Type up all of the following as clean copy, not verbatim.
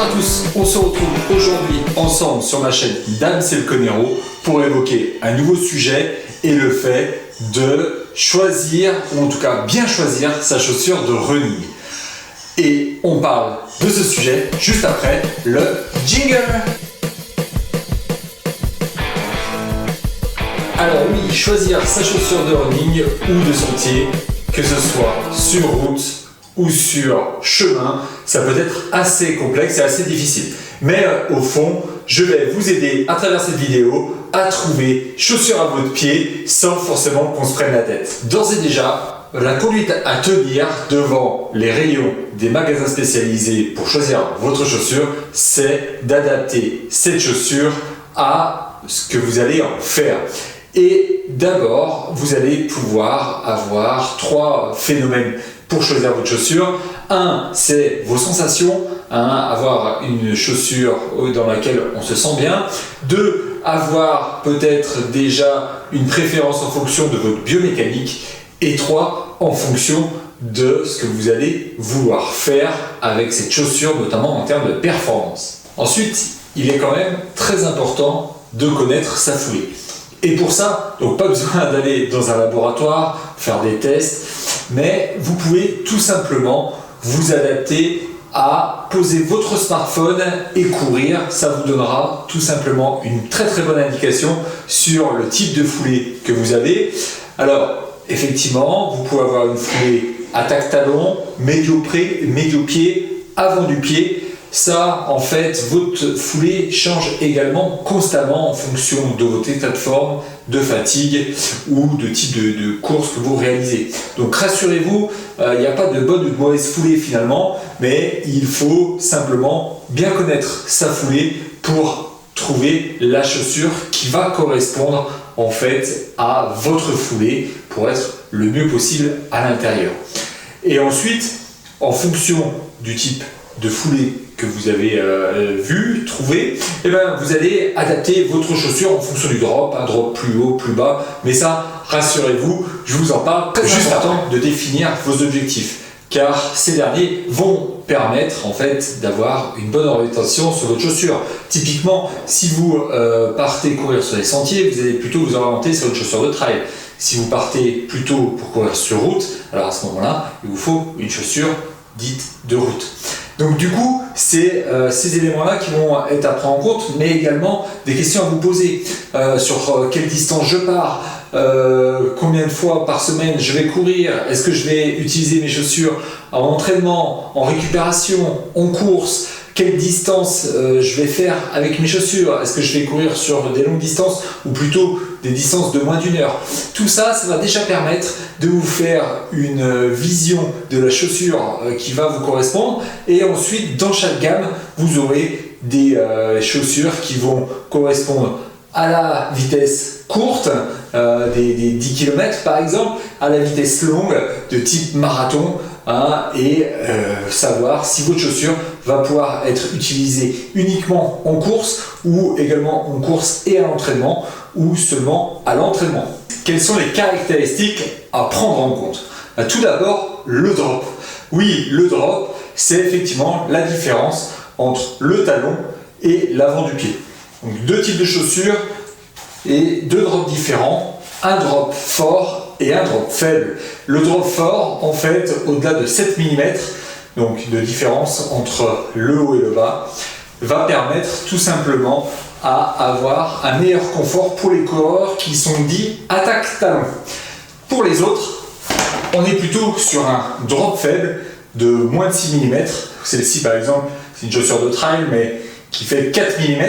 Bonjour à tous, on se retrouve aujourd'hui ensemble sur ma chaîne Damsel Conero pour évoquer un nouveau sujet et le fait de choisir, ou en tout cas bien choisir, sa chaussure de running. Et on parle de ce sujet juste après le jingle. Alors oui, choisir sa chaussure de running ou de sentier, que ce soit sur route ou sur chemin, ça peut être assez complexe et assez difficile. Mais au fond, je vais vous aider à travers cette vidéo à trouver chaussures à votre pied sans forcément qu'on se prenne la tête. D'ores et déjà, la conduite à tenir devant les rayons des magasins spécialisés pour choisir votre chaussure, c'est d'adapter cette chaussure à ce que vous allez en faire. Et d'abord, vous allez pouvoir avoir trois phénomènes pour choisir votre chaussure. Un, c'est vos sensations, avoir une chaussure dans laquelle on se sent bien. Deux, avoir peut-être déjà une préférence en fonction de votre biomécanique. Et trois, en fonction de ce que vous allez vouloir faire avec cette chaussure, notamment en termes de performance. Ensuite, il est quand même très important de connaître sa foulée. Et pour ça, donc pas besoin d'aller dans un laboratoire, faire des tests, mais vous pouvez tout simplement vous adapter à poser votre smartphone et courir. Ça vous donnera tout simplement une très bonne indication sur le type de foulée que vous avez. Alors, effectivement, vous pouvez avoir une foulée attaque-talon, médio-pied, avant du pied. Ça, en fait, votre foulée change également constamment en fonction de votre état de forme, de fatigue ou de type de course que vous réalisez. Donc rassurez-vous, il n'y a pas de bonne ou de mauvaise foulée finalement, mais il faut simplement bien connaître sa foulée pour trouver la chaussure qui va correspondre en fait à votre foulée pour être le mieux possible à l'intérieur. Et ensuite, en fonction du type de foulée que vous avez trouvé, et vous allez adapter votre chaussure en fonction du drop, un drop plus haut, plus bas, mais ça, rassurez-vous, je vous en parle, juste important de définir vos objectifs, car ces derniers vont permettre en fait d'avoir une bonne orientation sur votre chaussure. Typiquement, si vous partez courir sur les sentiers, vous allez plutôt vous orienter sur une chaussure de trail. Si vous partez plutôt pour courir sur route, alors à ce moment-là, il vous faut une chaussure dite de route. Donc du coup, c'est ces éléments-là qui vont être à prendre en compte, mais également des questions à vous poser. Sur quelle distance je pars, combien de fois par semaine je vais courir, est-ce que je vais utiliser mes chaussures en entraînement, en récupération, en course, quelle distance je vais faire avec mes chaussures, est-ce que je vais courir sur des longues distances ou plutôt des distances de moins d'une heure. Tout ça, ça va déjà permettre de vous faire une vision de la chaussure qui va vous correspondre, et ensuite dans chaque gamme vous aurez des chaussures qui vont correspondre à la vitesse courte, des 10 km par exemple, à la vitesse longue de type marathon, et savoir si votre chaussure va pouvoir être utilisée uniquement en course ou également en course et à l'entraînement ou seulement à l'entraînement. Quelles sont les caractéristiques à prendre en compte? Tout d'abord, le drop. Oui, le drop, c'est effectivement la différence entre le talon et l'avant du pied. Donc deux types de chaussures et deux drops différents, un drop fort et un drop faible. Le drop fort, en fait, au-delà de 7 mm, donc de différence entre le haut et le bas, va permettre tout simplement à avoir un meilleur confort pour les coureurs qui sont dits attaque-talon. Pour les autres, on est plutôt sur un drop faible de moins de 6 mm. Celle-ci, par exemple, c'est une chaussure de trail, mais qui fait 4 mm,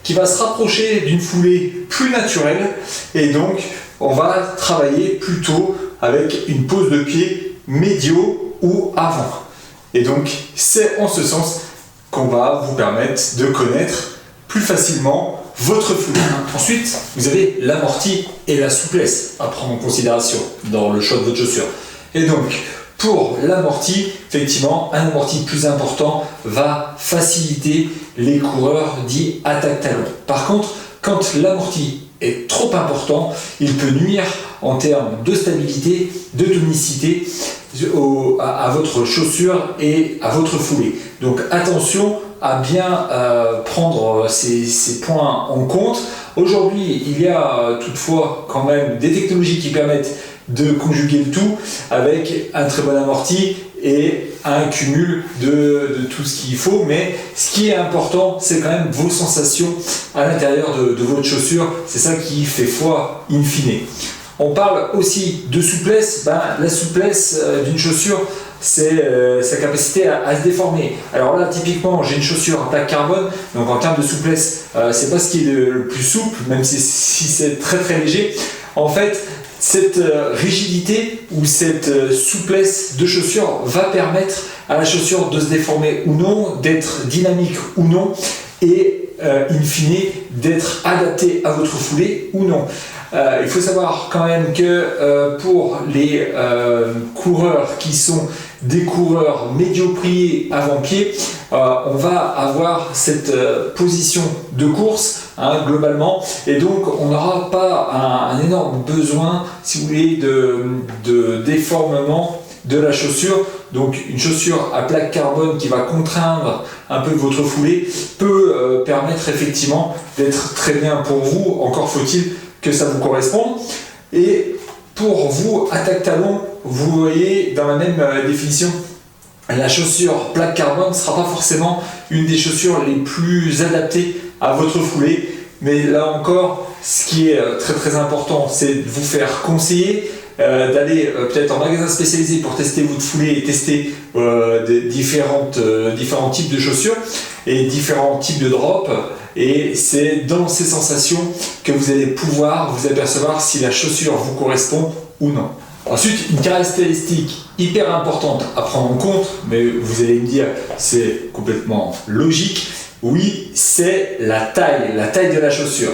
qui va se rapprocher d'une foulée plus naturelle, et donc on va travailler plutôt avec une pose de pied médio ou avant. Et donc c'est en ce sens qu'on va vous permettre de connaître plus facilement votre foulée. Ensuite, vous avez l'amorti et la souplesse à prendre en considération dans le choix de votre chaussure. Et donc, pour l'amorti, effectivement, un amorti plus important va faciliter les coureurs dits attaque-talon. Par contre, quand l'amorti est trop important, il peut nuire en termes de stabilité, de tonicité à votre chaussure et à votre foulée. Donc attention à bien prendre ces points en compte. Aujourd'hui, il y a toutefois quand même des technologies qui permettent de conjuguer le tout avec un très bon amorti et un cumul de tout ce qu'il faut, mais ce qui est important, c'est quand même vos sensations à l'intérieur de votre chaussure. C'est ça qui fait foi in fine. On parle aussi de souplesse. La souplesse d'une chaussure, c'est sa capacité à se déformer. Alors là, typiquement, j'ai une chaussure en plaque carbone, donc en termes de souplesse, c'est pas ce qui est le plus souple, même si c'est très très léger. En fait, cette rigidité ou cette souplesse de chaussure va permettre à la chaussure de se déformer ou non, d'être dynamique ou non, et in fine d'être adaptée à votre foulée ou non. Il faut savoir quand même que pour les coureurs qui sont des coureurs médiopriés avant-pied, on va avoir cette position de course globalement, et donc on n'aura pas un énorme besoin, si vous voulez, de déformement de la chaussure. Donc une chaussure à plaque carbone qui va contraindre un peu votre foulée peut permettre effectivement d'être très bien pour vous. Encore faut-il que ça vous corresponde. Et pour vous, attaque talon, vous voyez dans la même définition, la chaussure plaque carbone ne sera pas forcément une des chaussures les plus adaptées à votre foulée, mais là encore, ce qui est très très important, c'est de vous faire conseiller, d'aller peut-être en magasin spécialisé pour tester votre foulée et tester différents types de chaussures et différents types de drops. Et c'est dans ces sensations que vous allez pouvoir vous apercevoir si la chaussure vous correspond ou non. Ensuite, une caractéristique hyper importante à prendre en compte, mais vous allez me dire c'est complètement logique, oui, c'est la taille de la chaussure.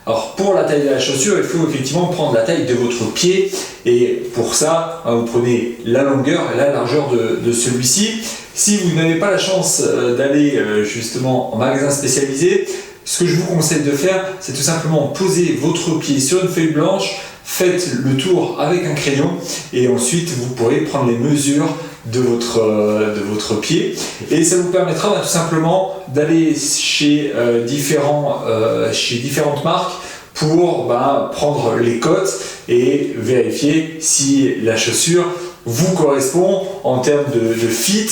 Alors pour la taille de la chaussure, il faut effectivement prendre la taille de votre pied, et pour ça, vous prenez la longueur et la largeur de celui-ci. Si vous n'avez pas la chance d'aller justement en magasin spécialisé, ce que je vous conseille de faire, c'est tout simplement poser votre pied sur une feuille blanche, faites le tour avec un crayon, et ensuite vous pourrez prendre les mesures de votre pied, et ça vous permettra tout simplement d'aller chez différentes marques pour prendre les cotes et vérifier si la chaussure vous correspond en termes de fit,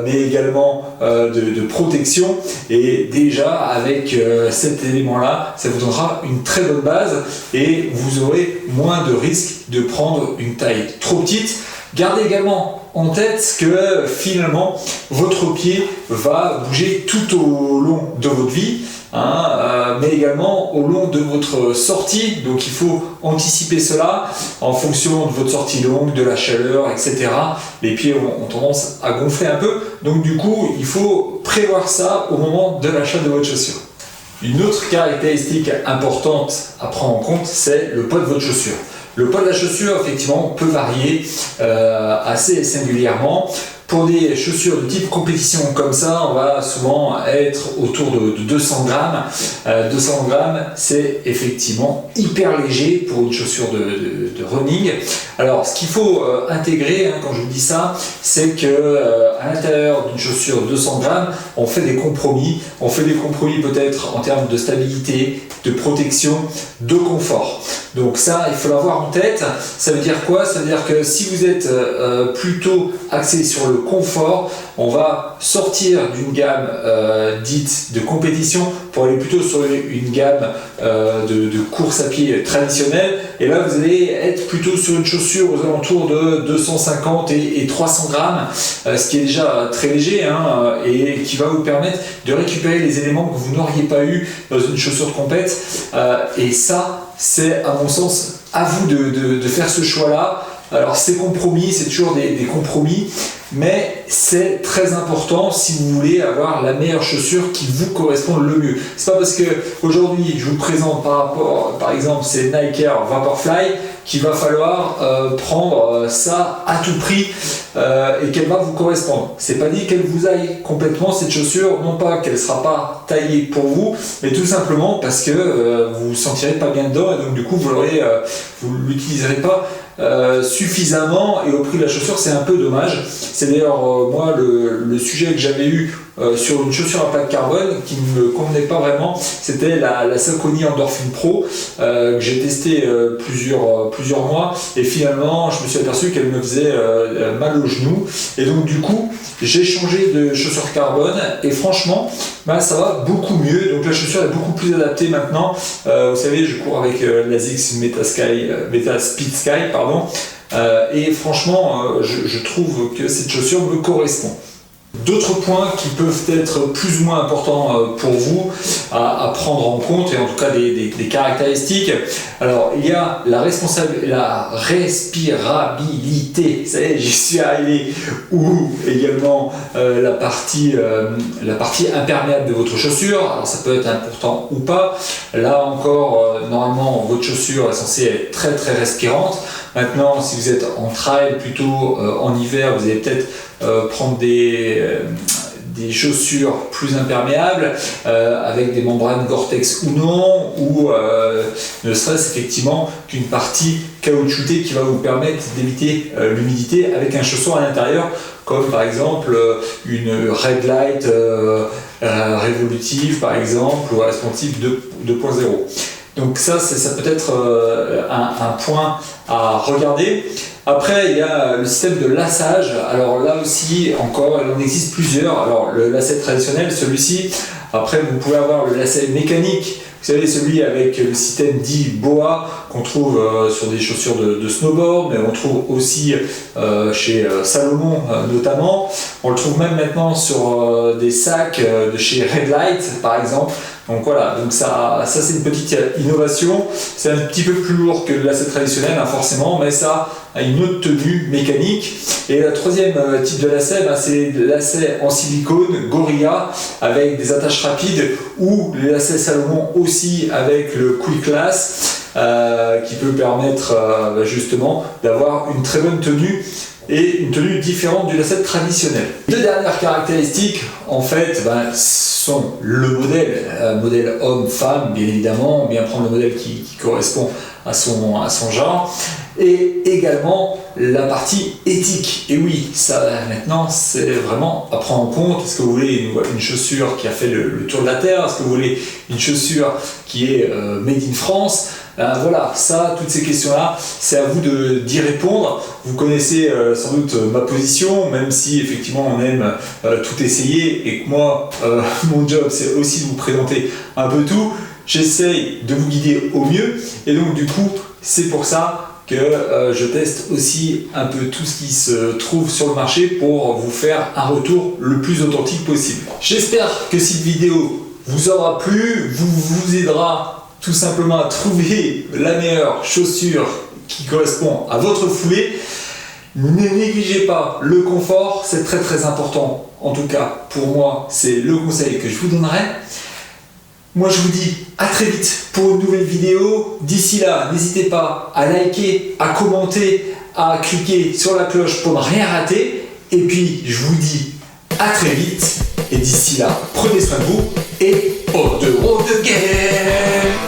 mais également de protection. Et déjà avec cet élément-là, ça vous donnera une très bonne base et vous aurez moins de risques de prendre une taille trop petite. Gardez également en tête que finalement votre pied va bouger tout au long de votre vie, mais également au long de votre sortie. Donc il faut anticiper cela en fonction de votre sortie longue, de la chaleur, etc. Les pieds ont tendance à gonfler un peu, donc du coup il faut prévoir ça au moment de l'achat de votre chaussure. Une autre caractéristique importante à prendre en compte, c'est le poids de votre chaussure. Le poids de la chaussure, effectivement, peut varier assez singulièrement. Pour des chaussures de type compétition comme ça, on va souvent être autour de 200 grammes. 200 grammes, c'est effectivement hyper léger pour une chaussure de running. Alors, ce qu'il faut intégrer, quand je vous dis ça, c'est que à l'intérieur d'une chaussure de 200 grammes, on fait des compromis. On fait des compromis peut-être en termes de stabilité, de protection, de confort. Donc ça, il faut l'avoir en tête. Ça veut dire quoi? Ça veut dire que si vous êtes plutôt axé sur le confort, on va sortir d'une gamme dite de compétition pour aller plutôt sur une gamme de course à pied traditionnelle. Et là, vous allez être plutôt sur une chaussure aux alentours de 250 et 300 grammes, ce qui est déjà très léger, et qui va vous permettre de récupérer les éléments que vous n'auriez pas eu dans une chaussure de compète. Et ça, c'est à mon sens à vous de faire ce choix-là. Alors ces compromis, c'est toujours des compromis, mais c'est très important si vous voulez avoir la meilleure chaussure qui vous correspond le mieux. C'est pas parce que aujourd'hui je vous présente par exemple ces Nike Air Vaporfly qu'il va falloir prendre ça à tout prix et qu'elle va vous correspondre. C'est pas dit qu'elle vous aille complètement cette chaussure, non pas qu'elle sera pas taillée pour vous, mais tout simplement parce que vous vous sentirez pas bien dedans et donc du coup vous l'utiliserez pas suffisamment et au prix de la chaussure. C'est un peu dommage. C'est d'ailleurs moi le sujet que j'avais eu sur une chaussure à plaque carbone qui ne me convenait pas vraiment. C'était la Saucony Endorphin Pro que j'ai testé plusieurs mois, et finalement je me suis aperçu qu'elle me faisait mal au genou, et donc du coup j'ai changé de chaussure carbone et franchement ça va beaucoup mieux. Donc la chaussure est beaucoup plus adaptée maintenant. Vous savez, je cours avec l'ASICS Meta Speed Sky, et franchement je trouve que cette chaussure me correspond. D'autres points qui peuvent être plus ou moins importants pour vous à prendre en compte, et en tout cas des caractéristiques. Alors il y a la respirabilité, ça y est, j'y suis arrivé, ou également la partie imperméable de votre chaussure. Alors ça peut être important ou pas. Là encore, normalement votre chaussure est censée être très très respirante. Maintenant, si vous êtes en trail plutôt en hiver, vous allez peut-être prendre des chaussures plus imperméables avec des membranes Gore-Tex ou non, ou ne serait-ce effectivement qu'une partie caoutchoutée qui va vous permettre d'éviter l'humidité avec un chausson à l'intérieur, comme par exemple une Red Light révolutive par exemple, ou responsive 2.0. Donc ça peut être un point à regarder. Après, il y a le système de lassage. Alors là aussi, encore, il en existe plusieurs. Alors le lacet traditionnel, celui-ci. Après, vous pouvez avoir le lacet mécanique. Vous savez, celui avec le système dit BOA, qu'on trouve sur des chaussures de snowboard, mais on trouve aussi chez Salomon notamment. On le trouve même maintenant sur des sacs de chez Red Light, par exemple. Donc voilà, donc ça c'est une petite innovation. C'est un petit peu plus lourd que le lacet traditionnel, forcément, mais ça a une autre tenue mécanique. Et le troisième type de lacet, c'est le lacet en silicone Gorilla avec des attaches rapides, ou les lacets Salomon aussi avec le Quick Lace qui peut permettre justement d'avoir une très bonne tenue et une tenue différente du lacet traditionnel. Deux dernières caractéristiques en fait sont le modèle homme-femme, bien évidemment, bien prendre le modèle qui correspond à son genre, et également la partie éthique. Et oui, ça maintenant c'est vraiment à prendre en compte. Est-ce que vous voulez une chaussure qui a fait le tour de la terre? Est-ce que vous voulez une chaussure qui est made in France? Voilà, toutes ces questions-là, c'est à vous d'y répondre. Vous connaissez sans doute ma position, même si effectivement on aime tout essayer, et que moi, mon job c'est aussi de vous présenter un peu tout. J'essaye de vous guider au mieux, et donc du coup, c'est pour ça que je teste aussi un peu tout ce qui se trouve sur le marché pour vous faire un retour le plus authentique possible. J'espère que cette vidéo vous aura plu, vous aidera tout simplement à trouver la meilleure chaussure qui correspond à votre foulée. Ne négligez pas le confort, c'est très très important. En tout cas, pour moi, c'est le conseil que je vous donnerai. Moi, je vous dis à très vite pour une nouvelle vidéo. D'ici là, n'hésitez pas à liker, à commenter, à cliquer sur la cloche pour ne rien rater. Et puis, je vous dis à très vite. Et d'ici là, prenez soin de vous et au de guerre.